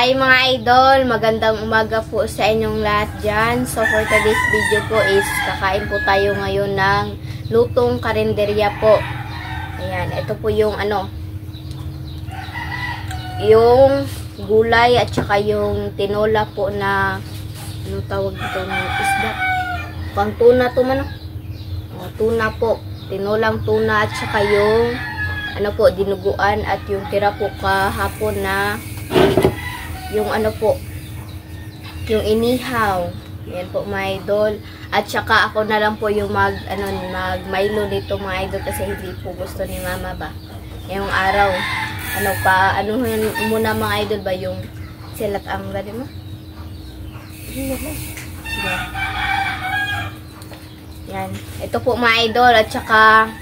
Hi mga idol, magandang umaga po sa inyong lahat dyan. So for today's video po is kakain po tayo ngayon ng lutong karinderya po. Ayan, ito po yung yung gulay at saka yung tinola po na tawag dito ng isda. Pang tuna to man. Tuna po, tinolang tuna at saka yung dinuguan at yung tira po kahapon na yung yung inihaw. Yan po mga idol. At saka ako na lang po yung mag Milo dito mga idol kasi hindi po gusto ni mama ba. Ngayong araw, muna mga idol ba yung silat ang gani mo? Yan. Ito po mga idol at saka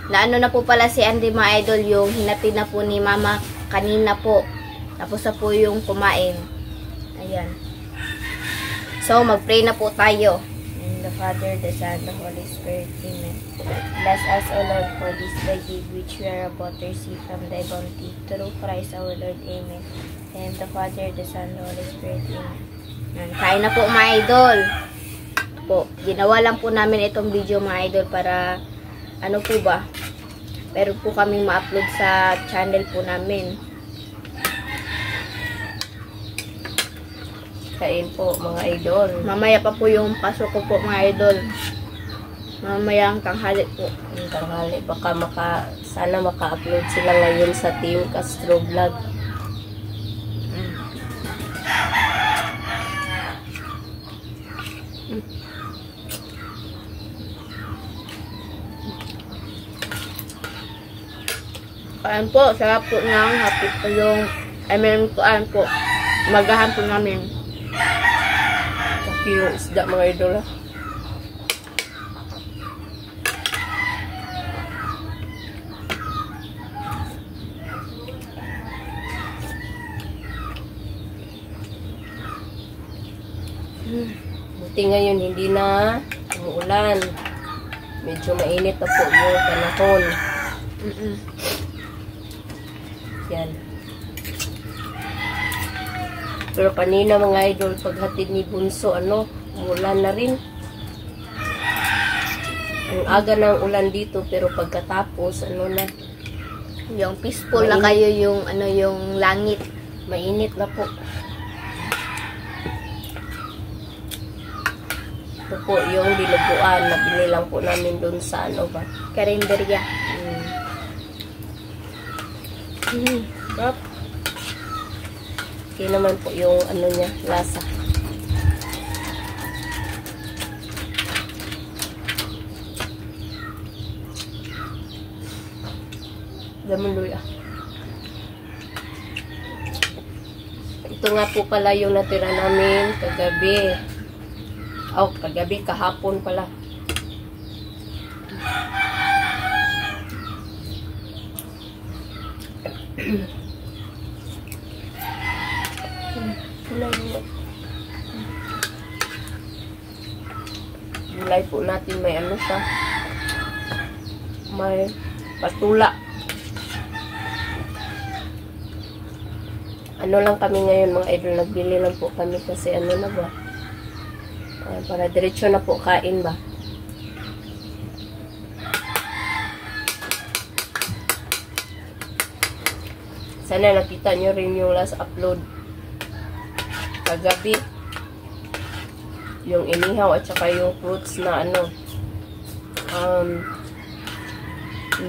na po pala si Andy mga idol yung hinati na po ni mama kanina po. Tapos na po yung kumain. Ayan. So, mag-pray na po tayo. In the Father, the Son, the Holy Spirit. Amen. Bless us, O Lord, for this thy gift which we are about to receive from thy bounty. Through Christ our Lord. Amen. And the Father, the Son, the Holy Spirit. Amen. Ayan. Kain na po mga idol. Ginawa lang po namin itong video mga idol para po ba? Meron po kaming ma-upload sa channel po namin. Kain po mga idol. Mamaya pa po yung pasok ko po mga idol. Mamaya ang tanghali po. Ang tanghali. Baka sana maka-upload sila ngayon sa Team Castro Vlog. Kain po. Sarap po ng hapit po yung kuan po. Magahan po namin. Yung isda mga idol. Buti ngayon hindi na umuulan. Medyo mainit na po yung panahon. Yan. Pero kanina mga idol, paghatid ni Bunso, umulan na rin. Ang aga ng ulan dito, pero pagkatapos, na. Yung peaceful na kayo yung, yung langit. Mainit na po. Ito po yung dinuguan na binilang po namin dun sa karinderya. Sarap. Okay naman po yung niya, lasa. Damon luya. Ito nga po pala yung natira namin kagabi. Kagabi, kahapon pala. Gulay po natin may may patula. Lang kami ngayon mga idol, nagbili lang po kami kasi para diretso na po kain ba. Sana nakita nyo rin yung last upload kagabi. Yung inihaw at saka yung fruits na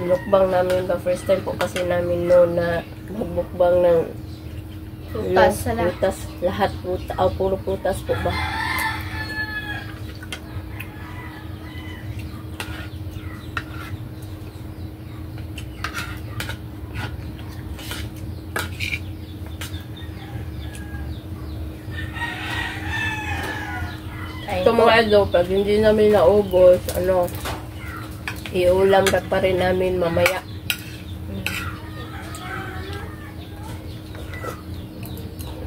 mukbang namin ba. First time po kasi namin na magbukbang ng prutas. Lahat puro prutas po ba. Ito mga idol, pag hindi namin naubos, iulam na pa rin namin mamaya.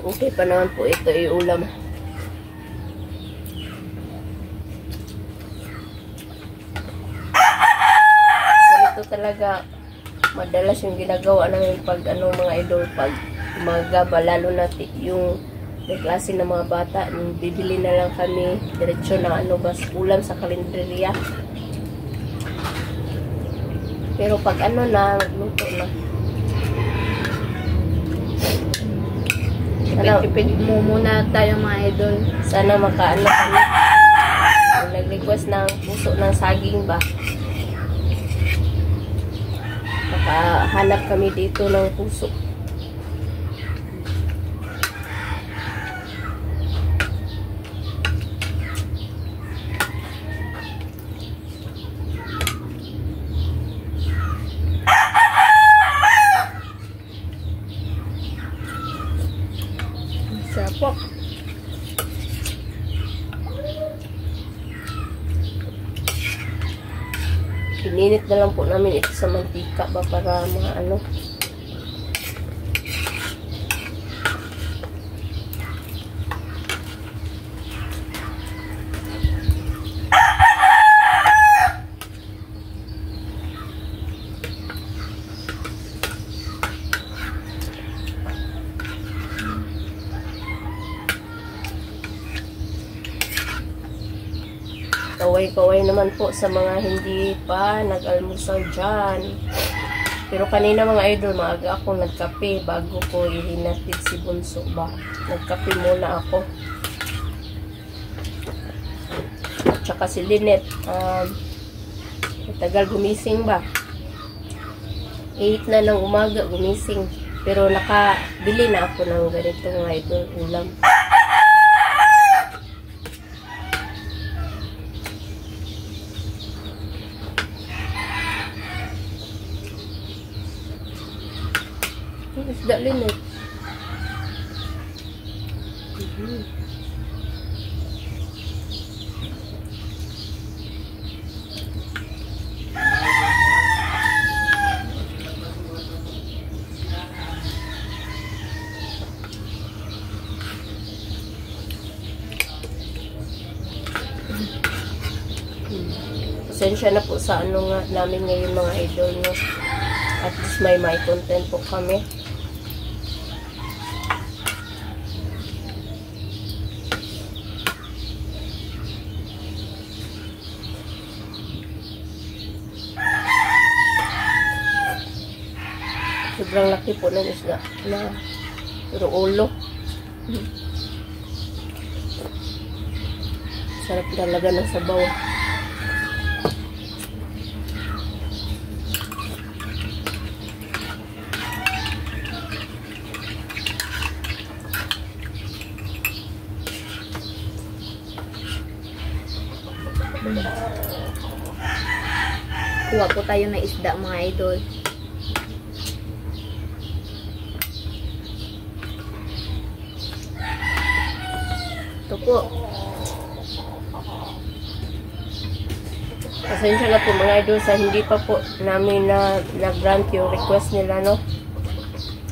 Okay pa naman po ito iulam. Ganito talaga madalas yung ginagawa namin pag mga idol, pag umaga ba, lalo na yung may klase ng mga bata, bibili na lang kami diretso na ano ba, ulam sa kalendarya. Pero pag ano na, magluto na. Tipid mo muna tayo mga idol. Sana makaano kami. Kung nag-request ng puso ng saging ba, makahanap kami dito ng puso. Sarap. Pininit na lang po namin ito sa mantika ba para maano. Kaway-kaway naman po sa mga hindi pa nag-almusal dyan. Pero kanina mga idol, maaga ako nagkape bago ko ihinatid si Bunso ba. Nagkape muna ako. At saka si Lynette, tagal gumising ba. 8 na ng umaga gumising. Pero nakabili na ako ng ganito mga idol, ulam. Isda Lynette. Pasensya na po sa ano nga namin ngayon mga idol, no? At least may content po kami. Sobrang laki po ng isda na puro ulo. Sarap talaga ng sabaw. Kuha po tayo ng isda mga idol. Ito po. Pasensya na po mga idol sa hindi pa po namin na-grant yung request nila, no?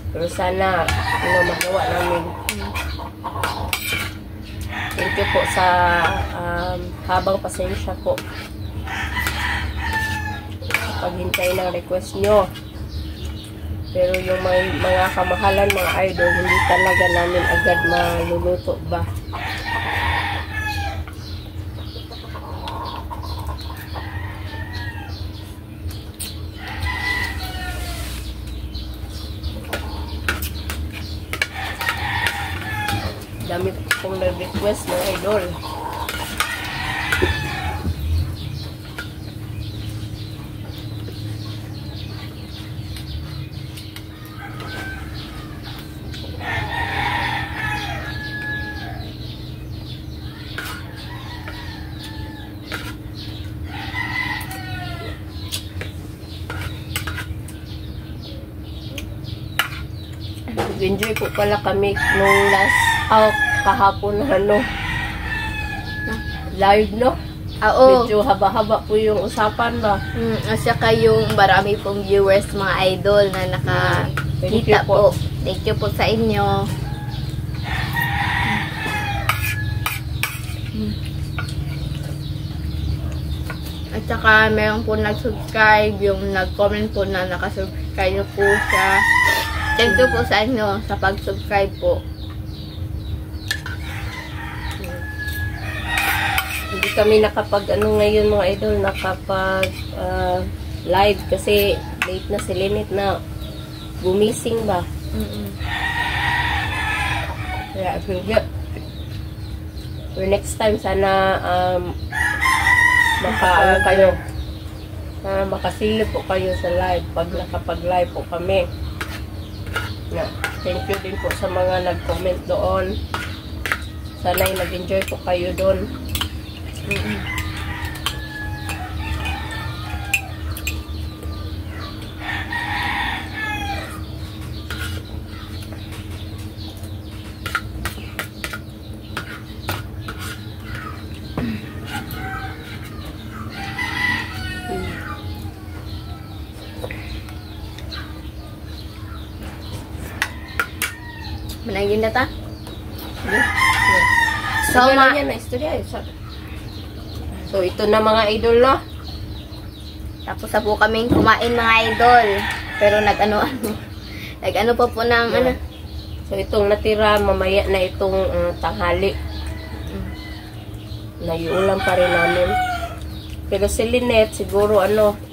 Pero sana magawa namin. Thank you po sa habang pasensya po paghintay ng request nyo. Pero yung mga kamahalan mga idol, hindi talaga namin agad maluluto ba. Dami pong nag-request mga idol. Enjoy po pala kami nung last kahapon na live, no? Oo. Medyo haba-haba po yung usapan ba? At saka yung marami pong viewers mga idol na nakakita po. Thank you po sa inyo. At saka meron po nag-subscribe, yung nag-comment po na nakasubscribe po siya. Thank you po sa inyo sa pag-subscribe po. Hindi kami nakapag ngayon mga idol, nakapag live kasi late na si Lynette na gumising ba. Kaya for next time sana makasilip po kayo sa live pag nakapag-live po kami. Thank you din po sa mga nag-comment doon. Sana'y nag-enjoy po kayo doon. Managin na ta? So, so ito na mga idol na. Tapos na po kaming kumain mga idol. Pero nag-ano pa po ng ano. So itong natira, mamaya na itong tanghali. Naiulam pa rin namin. Pero si Lynette, siguro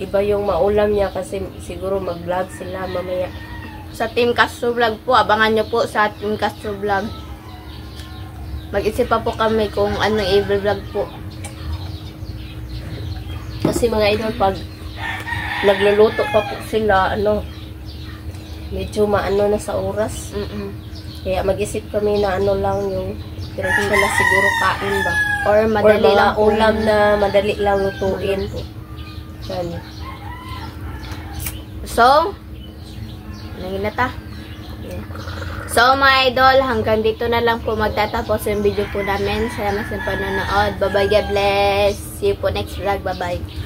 iba yung maulam niya kasi siguro mag-vlog sila mamaya. Sa Team Castro Vlog po, abangan nyo po sa Team Castro Vlog. Mag-isip pa po kami kung anong i-vlog po. Kasi mga idol, pag nagluluto pa po sila, medyo maano na sa oras. Kaya mag-isip kami na lang yung diretso na siguro kain ba. Or madali or lang ulam na madali lang lutuin. Yan. So, nanginata. So, mga idol, hanggang dito na lang po magtatapos yung video po namin. Salamat sa panonood. Bye-bye, God bless. See you po next vlog. Bye-bye.